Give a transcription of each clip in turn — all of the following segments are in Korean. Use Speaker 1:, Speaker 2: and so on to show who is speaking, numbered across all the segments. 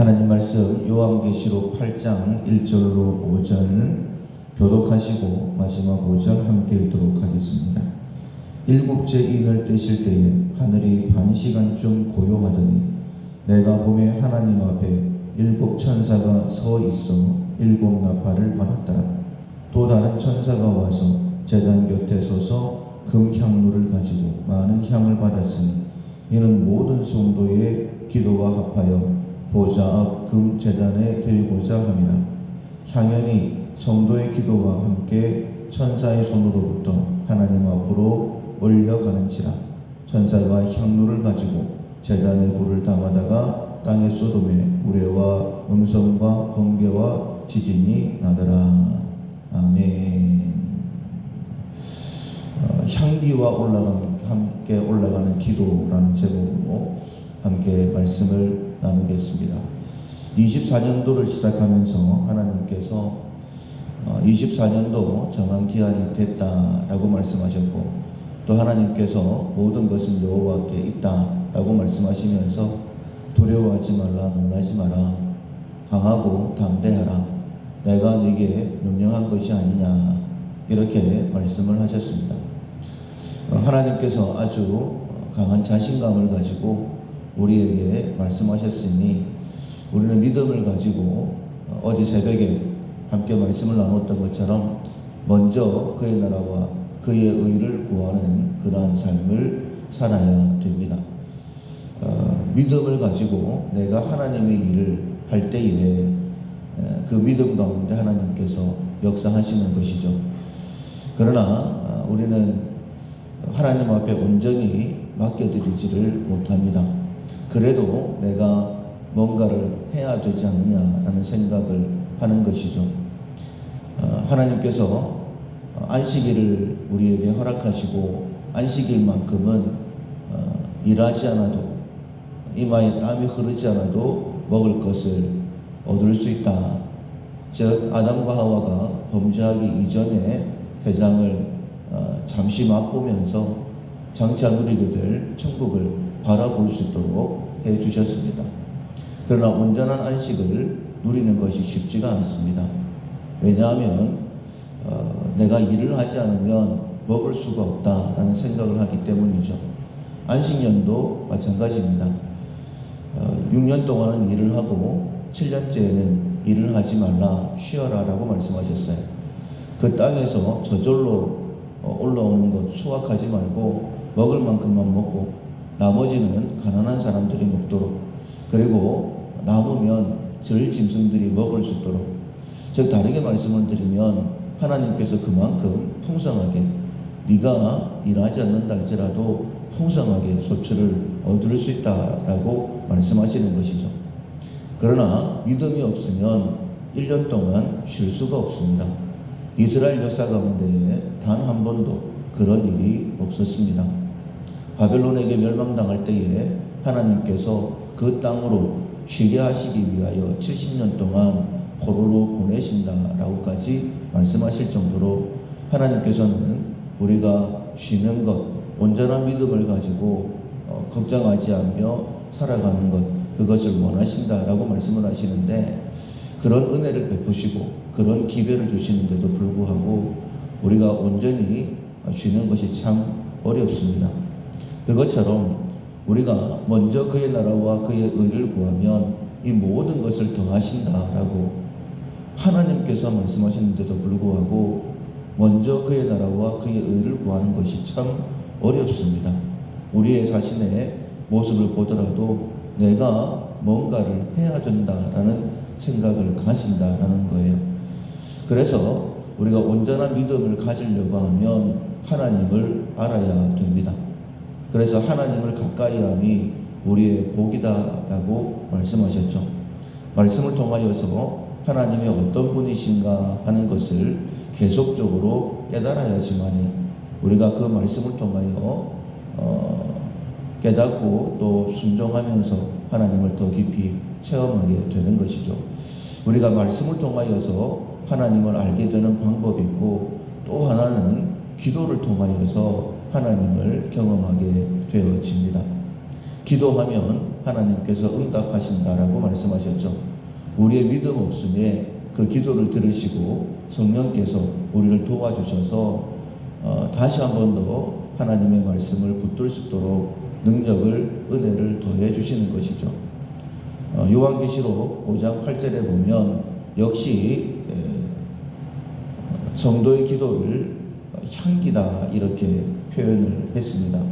Speaker 1: 하나님 말씀 요한계시록 8장 1절로 5절 교독하시고 마지막 5절 함께 읽도록 하겠습니다. 일곱째 인을 떼실 때에 하늘이 반 시간쯤 고요하더니 내가 보매 하나님 앞에 일곱 천사가 서 있어 일곱 나팔을 받았더라. 또 다른 천사가 와서 제단 곁에 서서 금 향로를 가지고 많은 향을 받았으니 이는 모든 성도의 기도와 합하여 보좌 앞 금 제단에 들고자 함이라. 향연이 성도의 기도와 함께 천사의 손으로부터 하나님 앞으로 올려가는지라. 천사가 향로를 가지고 제단에 불을 담아다가 땅에 쏟음에 우레와 음성과 번개와 지진이 나더라. 아멘. 향기와 함께 올라가는 기도라는 제목으로 함께 말씀을 나누겠습니다. 24년도를 시작하면서 하나님께서 24년도 정한 기한이 됐다라고 말씀하셨고, 또 하나님께서 모든 것은 여호와께 있다라고 말씀하시면서 두려워하지 말라, 놀라지 마라, 강하고 담대하라, 내가 네게 명령한 것이 아니냐, 이렇게 말씀을 하셨습니다. 하나님께서 아주 강한 자신감을 가지고 우리에게 말씀하셨으니 우리는 믿음을 가지고 어제 새벽에 함께 말씀을 나눴던 것처럼 먼저 그의 나라와 그의 의를 구하는 그러한 삶을 살아야 됩니다. 믿음을 가지고 내가 하나님의 일을 할 때에 그 믿음 가운데 하나님께서 역사하시는 것이죠. 그러나 우리는 하나님 앞에 온전히 맡겨드리지를 못합니다. 그래도 내가 뭔가를 해야 되지 않느냐라는 생각을 하는 것이죠. 하나님께서 안식일을 우리에게 허락하시고 안식일만큼은 일하지 않아도, 이마에 땀이 흐르지 않아도 먹을 것을 얻을 수 있다. 즉 아담과 하와가 범죄하기 이전에 대장을 잠시 맛보면서 장차 누리게 될 천국을 바라볼 수 있도록 해주셨습니다. 그러나 온전한 안식을 누리는 것이 쉽지가 않습니다. 왜냐하면 내가 일을 하지 않으면 먹을 수가 없다라는 생각을 하기 때문이죠. 안식년도 마찬가지입니다. 6년 동안은 일을 하고 7년째에는 일을 하지 말라, 쉬어라 라고 말씀하셨어요. 그 땅에서 저절로 올라오는 것 수확하지 말고 먹을 만큼만 먹고 나머지는 가난한 사람들이 먹도록, 그리고 남으면 절 짐승들이 먹을 수 있도록, 즉 다르게 말씀을 드리면 하나님께서 그만큼 풍성하게, 네가 일하지 않는다 할지라도 풍성하게 소출을 얻을 수 있다라고 말씀하시는 것이죠. 그러나 믿음이 없으면 1년 동안 쉴 수가 없습니다. 이스라엘 역사 가운데 단 한 번도 그런 일이 없었습니다. 바벨론에게 멸망당할 때에 하나님께서 그 땅으로 쉬게 하시기 위하여 70년 동안 포로로 보내신다라고까지 말씀하실 정도로 하나님께서는 우리가 쉬는 것, 온전한 믿음을 가지고 걱정하지 않으며 살아가는 것, 그것을 원하신다라고 말씀을 하시는데, 그런 은혜를 베푸시고 그런 기회를 주시는데도 불구하고 우리가 온전히 쉬는 것이 참 어렵습니다. 그것처럼 우리가 먼저 그의 나라와 그의 의를 구하면 이 모든 것을 더하신다라고 하나님께서 말씀하시는데도 불구하고 먼저 그의 나라와 그의 의를 구하는 것이 참 어렵습니다. 우리의 자신의 모습을 보더라도 내가 뭔가를 해야 된다라는 생각을 가진다라는 거예요. 그래서 우리가 온전한 믿음을 가지려고 하면 하나님을 알아야 됩니다. 그래서 하나님을 가까이 함이 우리의 복이다라고 말씀하셨죠. 말씀을 통하여서 하나님이 어떤 분이신가 하는 것을 계속적으로 깨달아야지만이 우리가 그 말씀을 통하여 깨닫고 또 순종하면서 하나님을 더 깊이 체험하게 되는 것이죠. 우리가 말씀을 통하여서 하나님을 알게 되는 방법이 있고, 또 하나는 기도를 통하여서 하나님을 경험하게 되어집니다. 기도하면 하나님께서 응답하신다라고 말씀하셨죠. 우리의 믿음 없음에 그 기도를 들으시고 성령께서 우리를 도와주셔서 다시 한 번 더 하나님의 말씀을 붙들 수 있도록 능력을, 은혜를 더해 주시는 것이죠. 요한계시록 5장 8절에 보면 역시 성도의 기도를 향기다 이렇게 표현을 했습니다.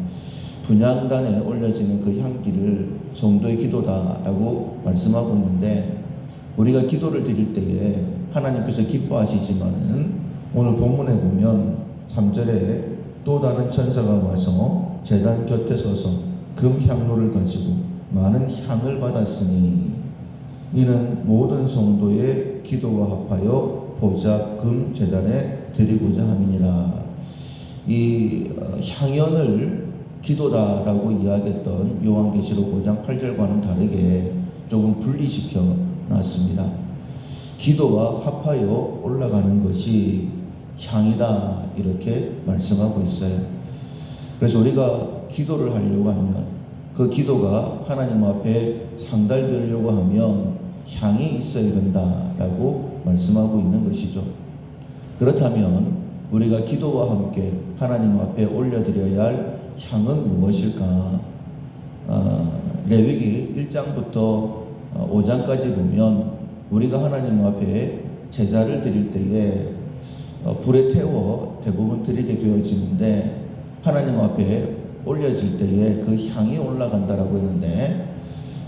Speaker 1: 분향단에 올려지는 그 향기를 성도의 기도다라고 말씀하고 있는데, 우리가 기도를 드릴 때에 하나님께서 기뻐하시지만은 오늘 본문에 보면 3절에 또 다른 천사가 와서 제단 곁에 서서 금향로를 가지고 많은 향을 받았으니 이는 모든 성도의 기도와 합하여 보좌 금 제단에 드리고자 함이니라. 이 향연을 기도다라고 이야기했던 요한계시록 5장 8절과는 다르게 조금 분리시켜 놨습니다. 기도와 합하여 올라가는 것이 향이다 이렇게 말씀하고 있어요. 그래서 우리가 기도를 하려고 하면, 그 기도가 하나님 앞에 상달되려고 하면 향이 있어야 된다라고 말씀하고 있는 것이죠. 그렇다면 우리가 기도와 함께 하나님 앞에 올려드려야 할 향은 무엇일까? 레위기 1장부터 5장까지 보면 우리가 하나님 앞에 제사를 드릴 때에 불에 태워 대부분 드리게 되어지는데, 하나님 앞에 올려질 때에 그 향이 올라간다라고 했는데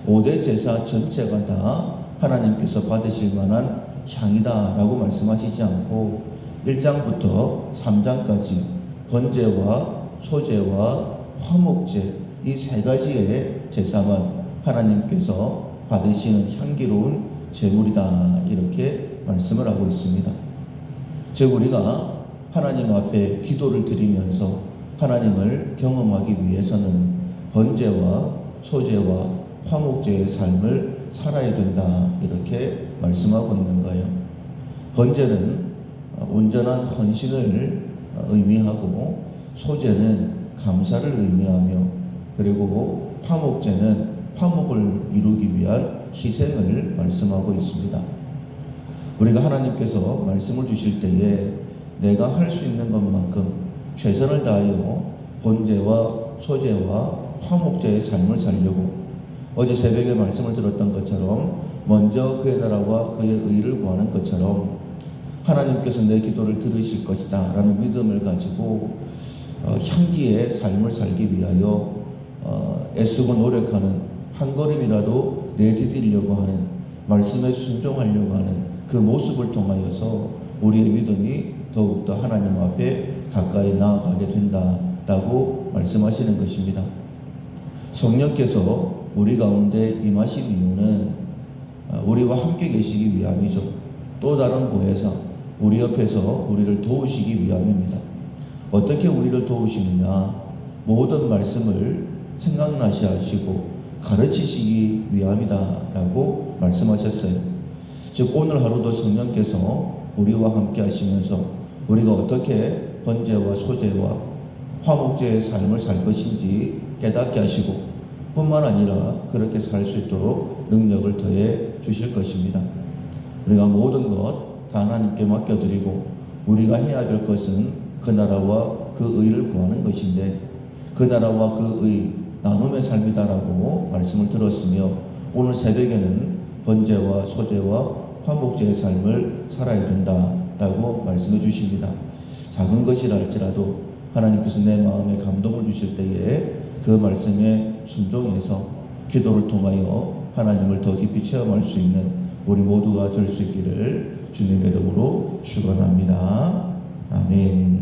Speaker 1: 5대 제사 전체가 다 하나님께서 받으실 만한 향이다라고 말씀하시지 않고 1장부터 3장까지 번제와 소제와 화목제 이 세 가지의 제사만 하나님께서 받으시는 향기로운 제물이다 이렇게 말씀을 하고 있습니다. 즉 우리가 하나님 앞에 기도를 드리면서 하나님을 경험하기 위해서는 번제와 소제와 화목제의 삶을 살아야 된다 이렇게 말씀하고 있는 거예요. 번제는 온전한 헌신을 의미하고, 소제는 감사를 의미하며, 그리고 화목제는 화목을 이루기 위한 희생을 말씀하고 있습니다. 우리가 하나님께서 말씀을 주실 때에 내가 할 수 있는 것만큼 최선을 다하여 번제와 소제와 화목제의 삶을 살려고, 어제 새벽에 말씀을 들었던 것처럼 먼저 그의 나라와 그의 의를 구하는 것처럼 하나님께서 내 기도를 들으실 것이다 라는 믿음을 가지고 향기의 삶을 살기 위하여 애쓰고 노력하는, 한 걸음이라도 내디디려고 하는, 말씀에 순종하려고 하는 그 모습을 통하여서 우리의 믿음이 더욱더 하나님 앞에 가까이 나아가게 된다라고 말씀하시는 것입니다. 성령께서 우리 가운데 임하신 이유는 우리와 함께 계시기 위함이죠. 또 다른 보혜사, 우리 옆에서 우리를 도우시기 위함입니다. 어떻게 우리를 도우시느냐? 모든 말씀을 생각나시 하시고 가르치시기 위함이다 라고 말씀하셨어요. 즉 오늘 하루도 성령께서 우리와 함께 하시면서 우리가 어떻게 번제와 소제와 화목제의 삶을 살 것인지 깨닫게 하시고, 뿐만 아니라 그렇게 살 수 있도록 능력을 더해 주실 것입니다. 우리가 모든 것 다 하나님께 맡겨드리고, 우리가 해야 될 것은 그 나라와 그 의를 구하는 것인데, 그 나라와 그 의, 나눔의 삶이다라고 말씀을 들었으며, 오늘 새벽에는 번제와 소제와 화목제의 삶을 살아야 된다라고 말씀해 주십니다. 작은 것이라 할지라도 하나님께서 내 마음에 감동을 주실 때에 그 말씀에 순종해서 기도를 통하여 하나님을 더 깊이 체험할 수 있는 우리 모두가 될 수 있기를 주님의 이름으로 축원합니다. 아멘.